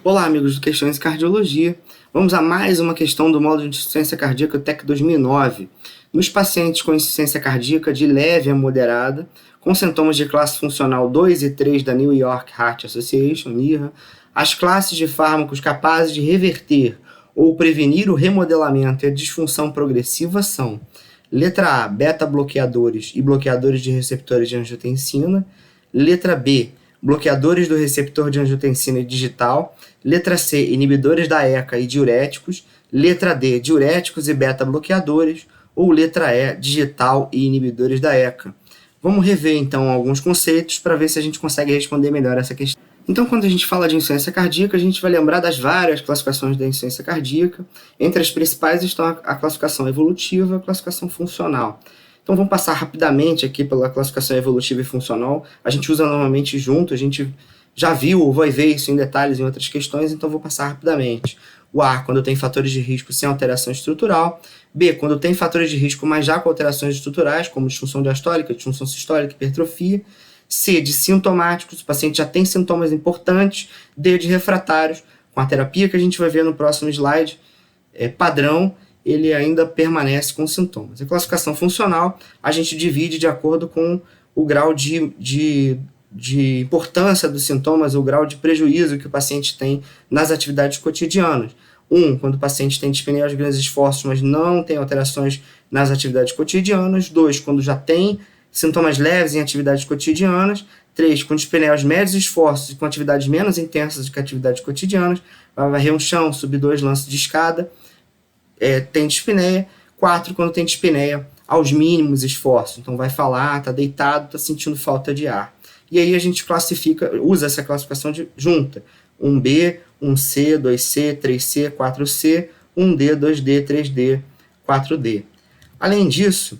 Olá, amigos do Questões de Cardiologia. Vamos a mais uma questão do módulo de insuficiência cardíaca TEC 2009. Nos pacientes com insuficiência cardíaca de leve a moderada, com sintomas de classe funcional 2 e 3 da New York Heart Association, NYHA, as classes de fármacos capazes de reverter ou prevenir o remodelamento e a disfunção progressiva são: letra A, beta-bloqueadores e bloqueadores de receptores de angiotensina; letra B, bloqueadores do receptor de angiotensina digital; letra C, inibidores da ECA e diuréticos; letra D, diuréticos e beta-bloqueadores; ou letra E, digital e inibidores da ECA. Vamos rever então alguns conceitos para ver se a gente consegue responder melhor essa questão. Então, quando a gente fala de insuficiência cardíaca, a gente vai lembrar das várias classificações da insuficiência cardíaca. Entre as principais estão a classificação evolutiva e a classificação funcional. Então, vamos passar rapidamente aqui pela classificação evolutiva e funcional. A gente usa normalmente junto, a gente já viu ou vai ver isso em detalhes em outras questões, então vou passar rapidamente. O A, quando tem fatores de risco sem alteração estrutural. B, quando tem fatores de risco, mas já com alterações estruturais, como disfunção diastólica, disfunção sistólica, hipertrofia. C, de sintomáticos, o paciente já tem sintomas importantes. D, de refratários, com a terapia que a gente vai ver no próximo slide, padrão, ele ainda permanece com sintomas. A classificação funcional, a gente divide de acordo com o grau de importância dos sintomas, o grau de prejuízo que o paciente tem nas atividades cotidianas. 1, quando o paciente tem dispneia aos grandes esforços, mas não tem alterações nas atividades cotidianas. 2, quando já tem sintomas leves em atividades cotidianas. 3, com dispneia aos médios esforços e com atividades menos intensas do que atividades cotidianas. Vai varrer um chão, subir 2 lances de escada, tem dispneia. 4, quando tem dispneia aos mínimos esforços. Então vai falar, está deitado, está sentindo falta de ar. E aí a gente usa essa classificação junta. 1B, 1C, 2C, 3C, 4C, 1D, 2D, 3D, 4D. Além disso,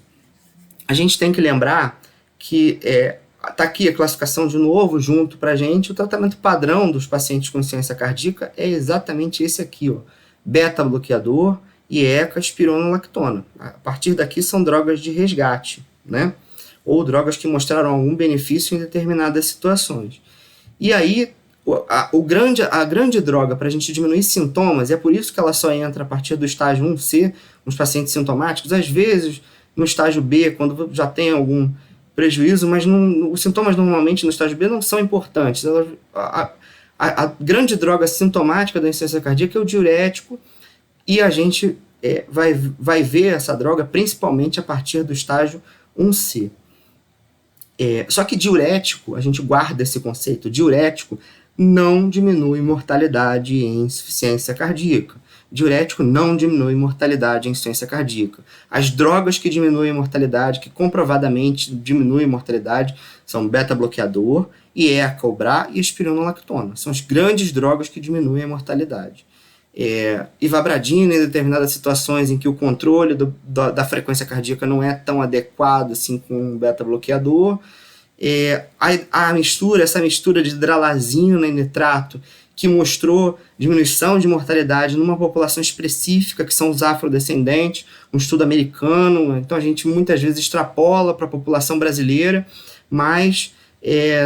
a gente tem que lembrar que está aqui a classificação de novo junto para a gente. O tratamento padrão dos pacientes com insuficiência cardíaca é exatamente esse aqui, ó, beta-bloqueador e ECA, espironolactona. A partir daqui são drogas de resgate, né? Ou drogas que mostraram algum benefício em determinadas situações. E aí, a grande droga para a gente diminuir sintomas, e é por isso que ela só entra a partir do estágio 1C, nos pacientes sintomáticos, às vezes no estágio B, quando já tem algum prejuízo, mas os sintomas normalmente no estágio B não são importantes. A grande droga sintomática da insuficiência cardíaca é o diurético, e a gente vai ver essa droga principalmente a partir do estágio 1C. Só que diurético, a gente guarda esse conceito, diurético não diminui mortalidade em insuficiência cardíaca. Diurético não diminui mortalidade em insuficiência cardíaca. As drogas que diminuem mortalidade, que comprovadamente diminuem mortalidade, são beta-bloqueador, ECA, ou BRA e espironolactona. São as grandes drogas que diminuem a mortalidade. Ivabradina, em determinadas situações em que o controle da frequência cardíaca não é tão adequado assim com o beta-bloqueador. Essa mistura de hidralazina e nitrato, que mostrou diminuição de mortalidade numa população específica, que são os afrodescendentes, um estudo americano. Então a gente muitas vezes extrapola para a população brasileira, mas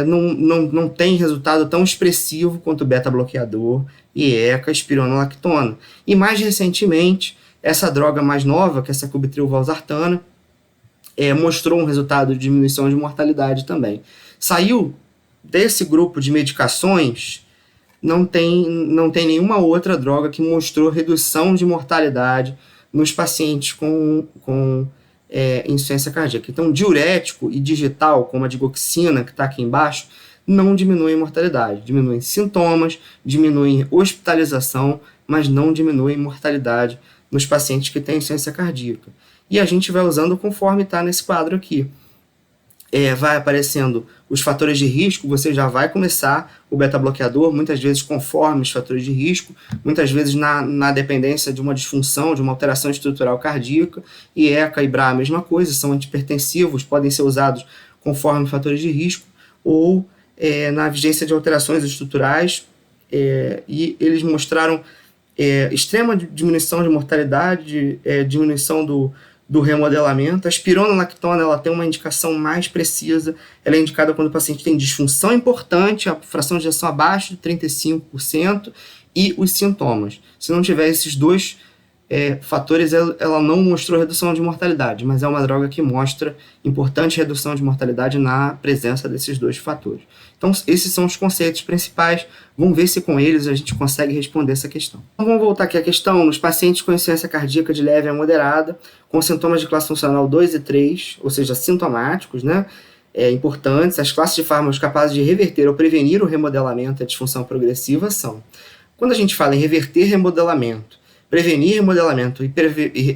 não tem resultado tão expressivo quanto o beta-bloqueador e ECA, espironolactona. E mais recentemente, essa droga mais nova, que é essa sacubitril/valsartana, mostrou um resultado de diminuição de mortalidade também. Saiu desse grupo de medicações, não tem nenhuma outra droga que mostrou redução de mortalidade nos pacientes com insuficiência cardíaca. Então, diurético e digital, como a digoxina, que está aqui embaixo, não diminuem mortalidade. Diminuem sintomas, diminuem hospitalização, mas não diminuem mortalidade nos pacientes que têm insuficiência cardíaca. E a gente vai usando conforme está nesse quadro aqui. Vai aparecendo os fatores de risco, você já vai começar o beta-bloqueador, muitas vezes conforme os fatores de risco, muitas vezes na dependência de uma disfunção, de uma alteração estrutural cardíaca, e ECA e BRA a mesma coisa, são antihipertensivos, podem ser usados conforme fatores de risco, ou na vigência de alterações estruturais, e eles mostraram extrema diminuição de mortalidade, diminuição do remodelamento. A espironolactona ela tem uma indicação mais precisa, ela é indicada quando o paciente tem disfunção importante, a fração de ejeção abaixo de 35% e os sintomas. Se não tiver esses dois fatores, ela não mostrou redução de mortalidade, mas é uma droga que mostra importante redução de mortalidade na presença desses dois fatores. Então, esses são os conceitos principais. Vamos ver se com eles a gente consegue responder essa questão. Então, vamos voltar aqui à questão. Nos pacientes com insuficiência cardíaca de leve a moderada, com sintomas de classe funcional 2 e 3, ou seja, sintomáticos, né? Importantes, as classes de fármacos capazes de reverter ou prevenir o remodelamento e a disfunção progressiva são: quando a gente fala em reverter remodelamento, prevenir remodelamento e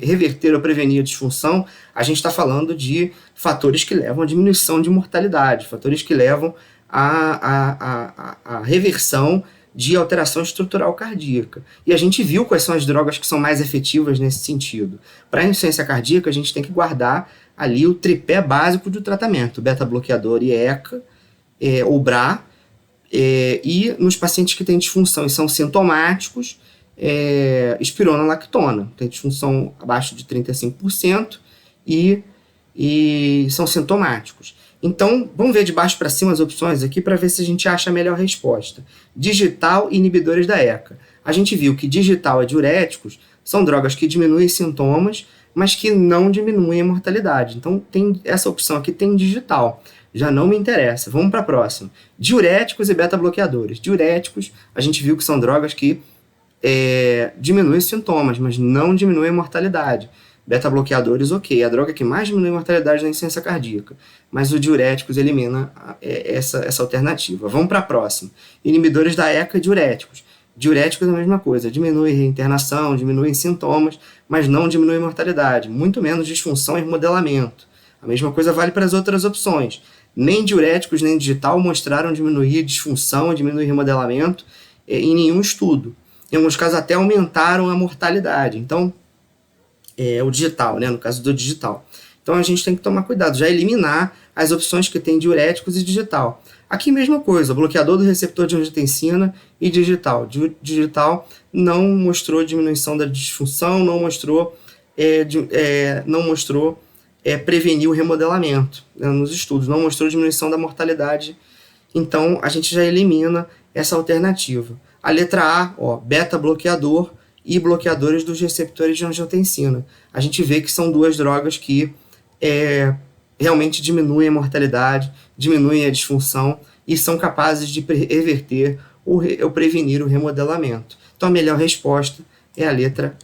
reverter ou prevenir a disfunção, a gente está falando de fatores que levam à diminuição de mortalidade, fatores que levam à reversão de alteração estrutural cardíaca. E a gente viu quais são as drogas que são mais efetivas nesse sentido. Para a insuficiência cardíaca, a gente tem que guardar ali o tripé básico do tratamento, beta-bloqueador e ECA, ou BRA, e nos pacientes que têm disfunção e são sintomáticos, espironolactona, tem disfunção abaixo de 35% e são sintomáticos. Então, vamos ver de baixo para cima as opções aqui para ver se a gente acha a melhor resposta. Digital e inibidores da ECA. A gente viu que digital e diuréticos são drogas que diminuem sintomas, mas que não diminuem a mortalidade. Então, tem essa opção aqui, tem digital. Já não me interessa. Vamos para a próxima. Diuréticos e beta-bloqueadores. Diuréticos, a gente viu que são drogas que diminuem sintomas, mas não diminuem a mortalidade. Beta-bloqueadores, ok, a droga que mais diminui a mortalidade na insuficiência cardíaca, mas o diuréticos elimina essa alternativa. Vamos para a próxima. Inibidores da ECA e diuréticos. Diuréticos é a mesma coisa, diminui internação, diminui sintomas, mas não diminui a mortalidade, muito menos disfunção e remodelamento. A mesma coisa vale para as outras opções. Nem diuréticos nem digital mostraram diminuir disfunção e diminuir remodelamento em nenhum estudo. Em alguns casos até aumentaram a mortalidade. Então, o digital, né, no caso do digital. Então a gente tem que tomar cuidado, já eliminar as opções que tem diuréticos e digital. Aqui mesma coisa, bloqueador do receptor de angiotensina e digital. Digital não mostrou diminuição da disfunção, não mostrou prevenir o remodelamento, né, nos estudos, não mostrou diminuição da mortalidade. Então a gente já elimina essa alternativa. A letra A, beta-bloqueador e bloqueadores dos receptores de angiotensina. A gente vê que são duas drogas que realmente diminuem a mortalidade, diminuem a disfunção e são capazes de reverter ou prevenir o remodelamento. Então a melhor resposta é a letra